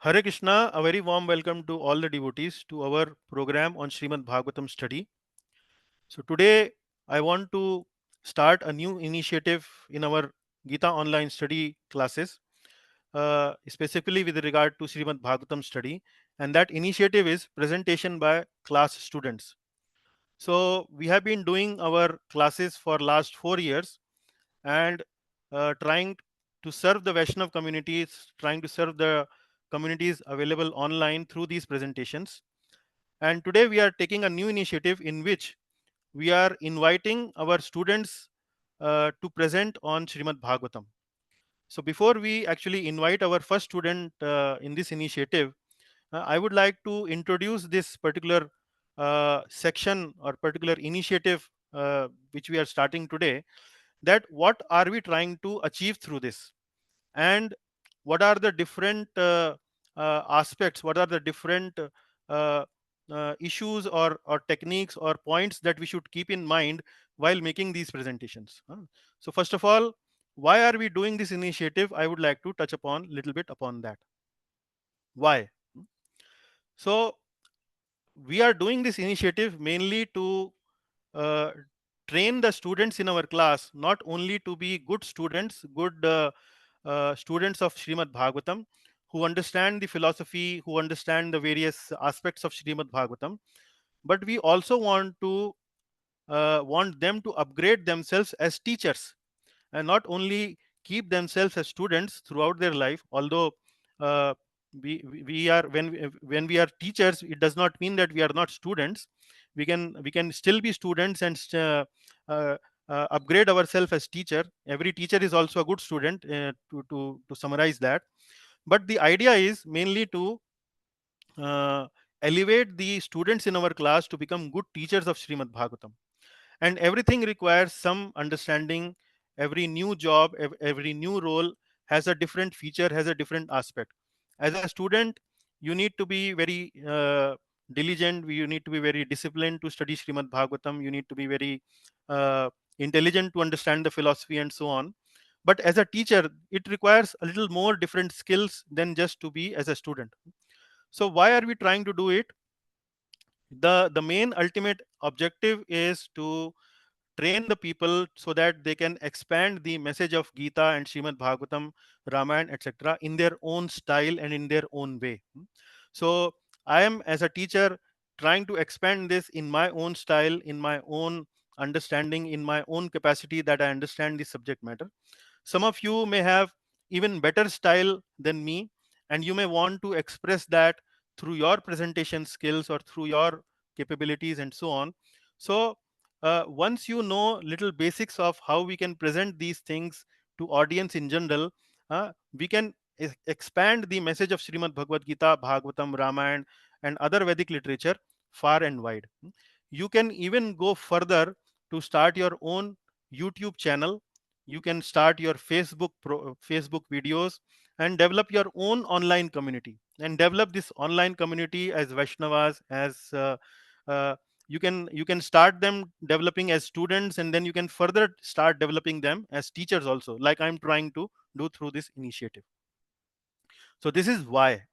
Hare Krishna, a very warm welcome to all the devotees to our program on Srimad Bhagavatam study. So today I want to start a new initiative in our Gita online study classes, specifically with regard to Srimad Bhagavatam study, and that initiative is presentation by class students. So we have been doing our classes for last 4 years and trying to serve the Vaishnav communities, trying to serve the communities available online through these presentations. And today we are taking a new initiative in which we are inviting our students to present on Srimad Bhagavatam. So before we actually invite our first student in this initiative, I would like to introduce this particular section or particular initiative which we are starting today, that what are we trying to achieve through this, and what are the different aspects, what are the different uh, issues or techniques or points that we should keep in mind while making these presentations. So first of all, why are we doing this initiative? I would like to touch upon little bit upon that. Why? So we are doing this initiative mainly to uh, train the students in our class not only to be good students, good students of Srimad Bhagavatam, who understand the philosophy, who understand the various aspects of Srimad Bhagavatam, but we also want them to upgrade themselves as teachers and not only keep themselves as students throughout their life. Although uh, we are when we are teachers, it does not mean that we are not students. We can still be students and uh, upgrade ourselves as teacher. Every teacher is also a good student, to summarize that. But the idea is mainly to uh, elevate the students in our class to become good teachers of Srimad Bhagavatam. And everything requires some understanding. Every new job, every new role has a different feature, has a different aspect. As a student, you need to be very diligent, you need to be very disciplined to study Srimad Bhagavatam, you need to be very uh, intelligent to understand the philosophy and so on. But as a teacher, it requires a little more different skills than just to be as a student. So why are we trying to do it? The main ultimate objective is to train the people so that they can expand the message of Gita and Srimad Bhagavatam, Ramayana, etc., in their own style and in their own way. So I am, as a teacher, trying to expand this in my own style, in my own understanding, in my own capacity that I understand the subject matter. Some of you may have even better style than me, and you may want to express that through your presentation skills or through your capabilities and so on. So once you know little basics of how we can present these things to audience in general, we can expand the message of Srimad Bhagavad Gita, Bhagavatam, Ramayana, and other Vedic literature far and wide. You can even go further to start your own YouTube channel. You can start your Facebook videos and develop your own online community, and develop this online community as Vaishnavas, as uh, you can start them developing as students, and then you can further start developing them as teachers also, like I'm trying to do through this initiative. So this is why.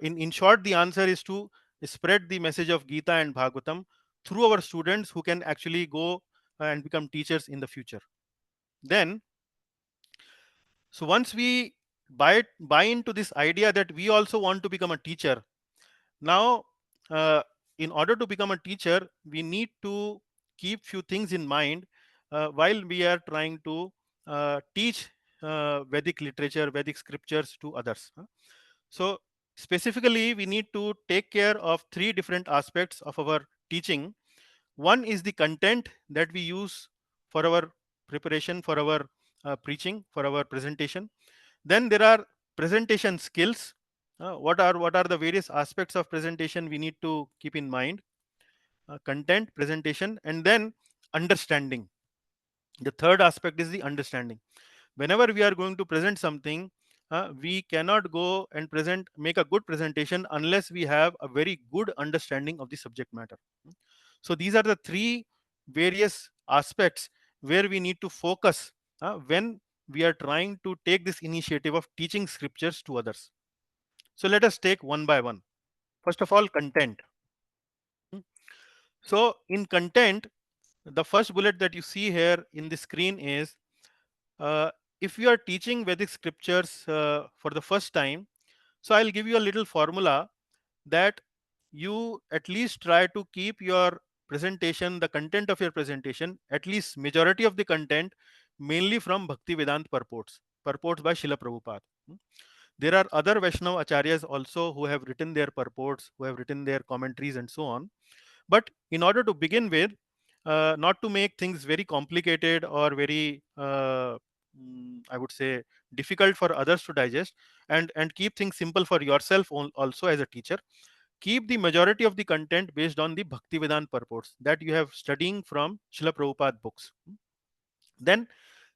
In short, the answer is to spread the message of Gita and Bhagavatam through our students who can actually go and become teachers in the future. Then, so once we buy into this idea that we also want to become a teacher, now uh, in order to become a teacher, we need to keep few things in mind while we are trying to teach Vedic literature, Vedic scriptures to others. So specifically, we need to take care of three different aspects of our teaching. One is the content that we use for our preparation, for our preaching, for our presentation. Then there are presentation skills. What are the various aspects of presentation we need to keep in mind? Content, presentation, and then understanding. The third aspect is the understanding. Whenever we are going to present something, we cannot go and make a good presentation unless we have a very good understanding of the subject matter. So these are the three various aspects where we need to focus when we are trying to take this initiative of teaching scriptures to others. So let us take one by one. First of all, content. Hmm. So in content, the first bullet that you see here in the screen is, uh, if you are teaching Vedic scriptures for the first time, so I'll give you a little formula that you at least try to keep your presentation, the content of your presentation, at least majority of the content, mainly from Bhakti Vedant purports by Srila Prabhupada. Hmm. There are other Vaishnava acharyas also who have written their purports, who have written their commentaries and so on. But in order to begin with, not to make things very complicated or very, I would say, difficult for others to digest, and keep things simple for yourself also as a teacher, keep the majority of the content based on the Bhaktivedanta purports that you have studying from Srila Prabhupada books. Then,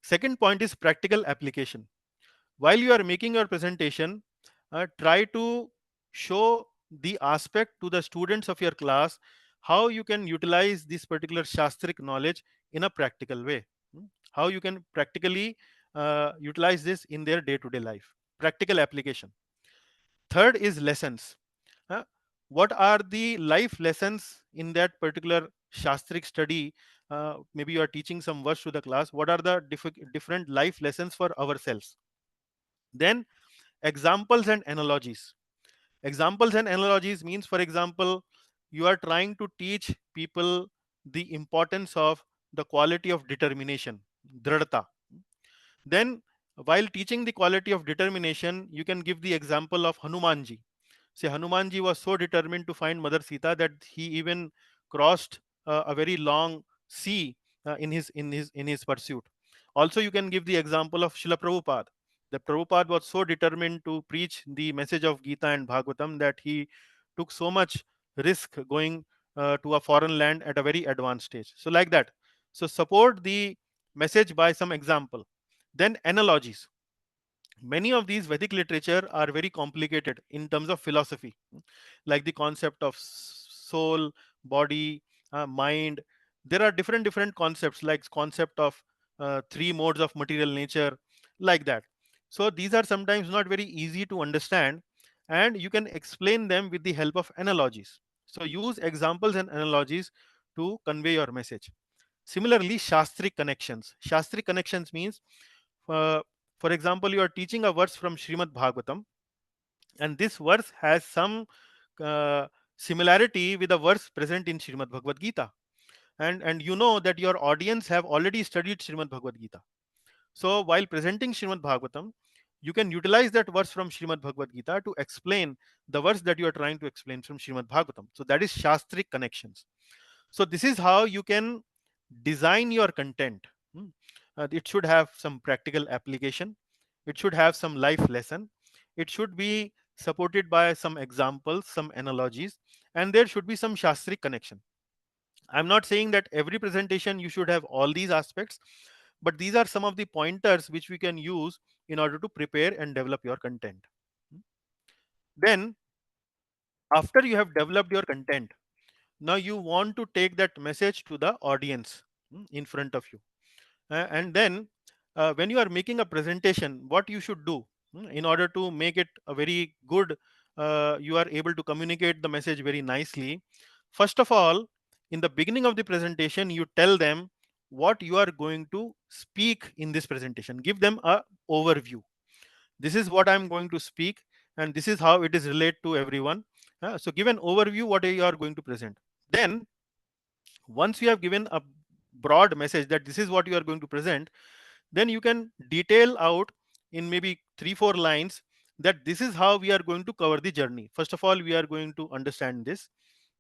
second point is practical application. While you are making your presentation, try to show the aspect to the students of your class how you can utilize this particular shastric knowledge in a practical way. How you can practically utilize this in their day-to-day life. Practical application. Third is lessons. Huh? What are the life lessons in that particular shastric study? Maybe you are teaching some verse to the class. What are the different life lessons for ourselves? Then examples and analogies. Examples and analogies means, for example, you are trying to teach people the importance of the quality of determination, dradata. Then, while teaching the quality of determination, you can give the example of Hanumanji. Say Hanumanji was so determined to find Mother Sita that he even crossed a very long sea in his pursuit. Also, you can give the example of Srila Prabhupada. The Prabhupada was so determined to preach the message of Gita and Bhagavatam that he took so much risk going to a foreign land at a very advanced stage. So, like that. So, support the message by some example. Then analogies. Many of these Vedic literature are very complicated in terms of philosophy, like the concept of soul, body, mind. There are different concepts, like concept of three modes of material nature, like that. So these are sometimes not very easy to understand, and you can explain them with the help of analogies. So use examples and analogies to convey your message. Similarly, shastric connections. Shastric connections means, uh, for example, you are teaching a verse from Srimad Bhagavatam, and this verse has some uh, similarity with a verse present in Srimad Bhagavad Gita, and you know that your audience have already studied Srimad Bhagavad Gita. So while presenting Srimad Bhagavatam, you can utilize that verse from Srimad Bhagavad Gita to explain the verse that you are trying to explain from Srimad Bhagavatam. So that is shastric connections. So this is how you can design your content. Hmm. It should have some practical application. It should have some life lesson. It should be supported by some examples, some analogies, and there should be some shastric connection. I'm not saying that every presentation you should have all these aspects, but these are some of the pointers which we can use in order to prepare and develop your content. Hmm. Then, after you have developed your content, now you want to take that message to the audience in front of you. And then, when you are making a presentation, what you should do in order to make it a very good, you are able to communicate the message very nicely. First of all, in the beginning of the presentation, you tell them what you are going to speak in this presentation. Give them a overview. This is what I'm going to speak, and this is how it is related to everyone. So give an overview what you are going to present. Then, once you have given a broad message that this is what you are going to present, then you can detail out in maybe 3 4 lines that this is how we are going to cover the journey. First of all, we are going to understand this,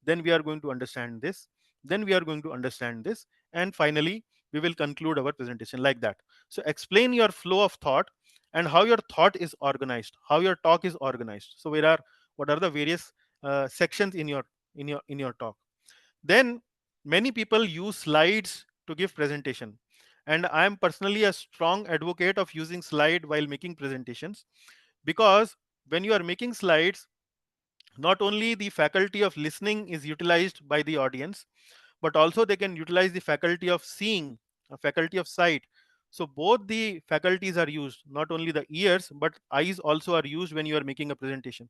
then we are going to understand this, then we are going to understand this, and finally we will conclude our presentation, like that. So explain your flow of thought and how your thought is organized, how your talk is organized. So where are what are the various sections in your talk. Then many people use slides to give presentation, and I am personally a strong advocate of using slide while making presentations, because when you are making slides, not only the faculty of listening is utilized by the audience, but also they can utilize the faculty of seeing, a faculty of sight. So both the faculties are used, not only the ears but eyes also are used when you are making a presentation.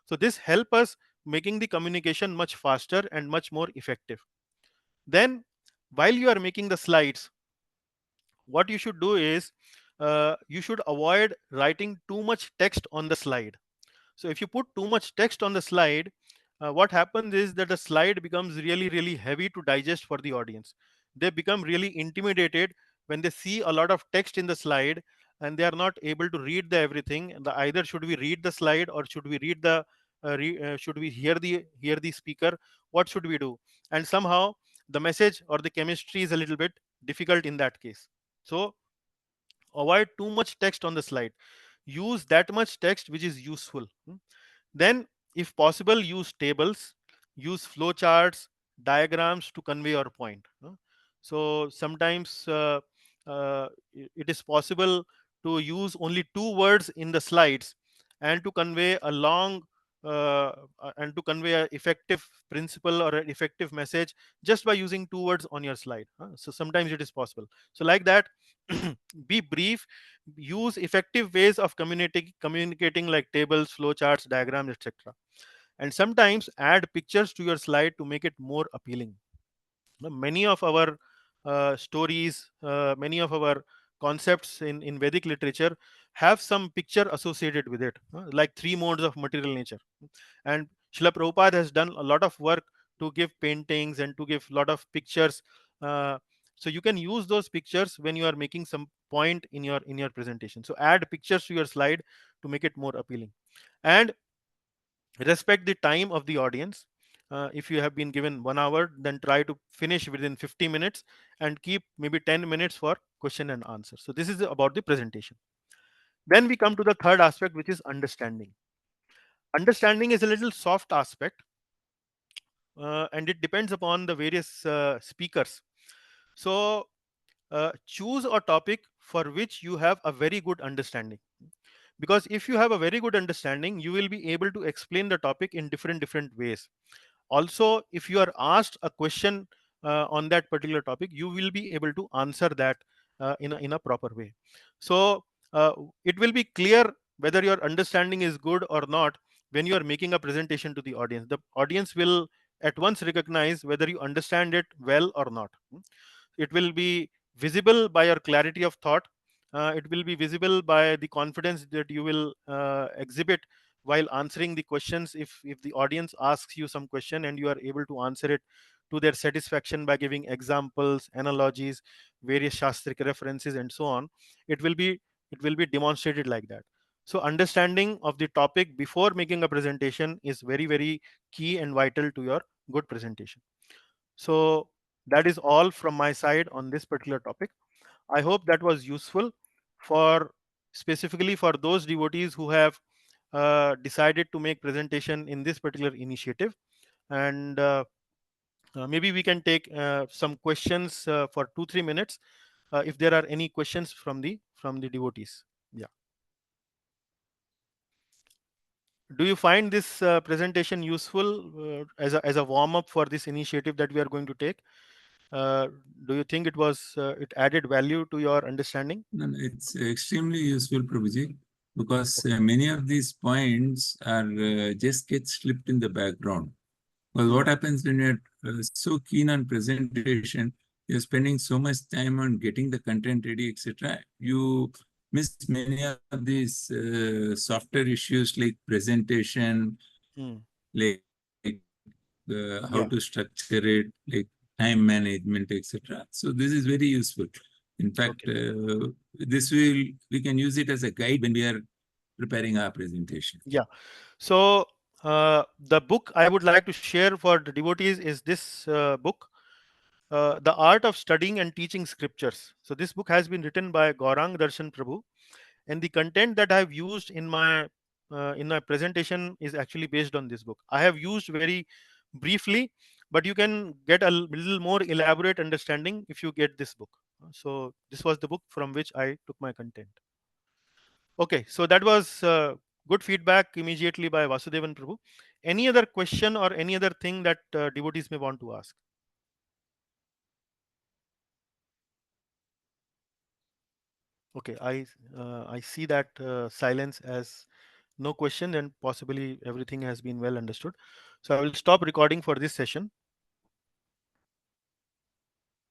So this help us making the communication much faster and much more effective. Then while you are making the slides, what you should do is you should avoid writing too much text on the slide. So if you put too much text on the slide, what happens is that the slide becomes really, really heavy to digest for the audience. They become really intimidated when they see a lot of text in the slide and they are not able to read the everything. Either should we read the slide or should we read the should we hear the speaker? What should we do? And somehow the message or the chemistry is a little bit difficult in that case. So avoid too much text on the slide. Use that much text which is useful. Then, if possible, use tables, use flowcharts, diagrams to convey your point. So sometimes it is possible to use only two words in the slides and to convey a long and to convey an effective principle or an effective message just by using two words on your slide. So sometimes it is possible. So like that, be brief, use effective ways of communicating like tables, flowcharts, diagrams, etc. And sometimes add pictures to your slide to make it more appealing. Many of our stories, many of our concepts in Vedic literature have some picture associated with it, like three modes of material nature. And Srila Prabhupada has done a lot of work to give paintings and to give a lot of pictures. Uh, so you can use those pictures when you are making some point in your presentation. So add pictures to your slide to make it more appealing. And respect the time of the audience. If you have been given 1 hour, then try to finish within 50 minutes and keep maybe 10 minutes for question and answer. So this is about the presentation. Then we come to the third aspect, which is understanding. Understanding is a little soft aspect, and it depends upon the various speakers. So choose a topic for which you have a very good understanding, because if you have a very good understanding, you will be able to explain the topic in different ways. Also, if you are asked a question on that particular topic, you will be able to answer that in a proper way. So uh, it will be clear whether your understanding is good or not when you are making a presentation to the audience. The audience will at once recognize whether you understand it well or not. It will be visible by your clarity of thought. It will be visible by the confidence that you will exhibit while answering the questions. If the audience asks you some question and you are able to answer it to their satisfaction by giving examples, analogies, various shastric references, and so on, it will be it will be demonstrated like that. So understanding of the topic before making a presentation is very, very key and vital to your good presentation. So that is all from my side on this particular topic. I hope that was useful for specifically for those devotees who have decided to make presentation in this particular initiative. And maybe we can take some questions for 2-3 minutes if there are any questions from the devotees. Yeah. Do you find this presentation useful as a warm up for this initiative that we are going to take? Uh, do you think it added value to your understanding? No, no, it's extremely useful, Prabhuji, because many of these points are just get slipped in the background. Well, Hmm. what happens when you're so keen on presentation, you're spending so much time on getting the content ready, etc. You miss many of these softer issues like presentation, Hmm. like how to structure Yeah. it, like time management, etc. So this is very useful. In fact, Okay. this will we can use it as a guide when we are preparing our presentation. Yeah. So the book I would like to share for the devotees is this book, The Art of Studying and Teaching Scriptures. So this book has been written by Gaurang Darshan Prabhu, and the content that I have used in my presentation is actually based on this book. I have used very briefly, but you can get a little more elaborate understanding if you get this book. So this was the book from which I took my content. Okay, so that was good feedback immediately by Vasudevan Prabhu. Any other question or any other thing that devotees may want to ask? Okay, I see that silence as no question, and possibly everything has been well understood. So I will stop recording for this session.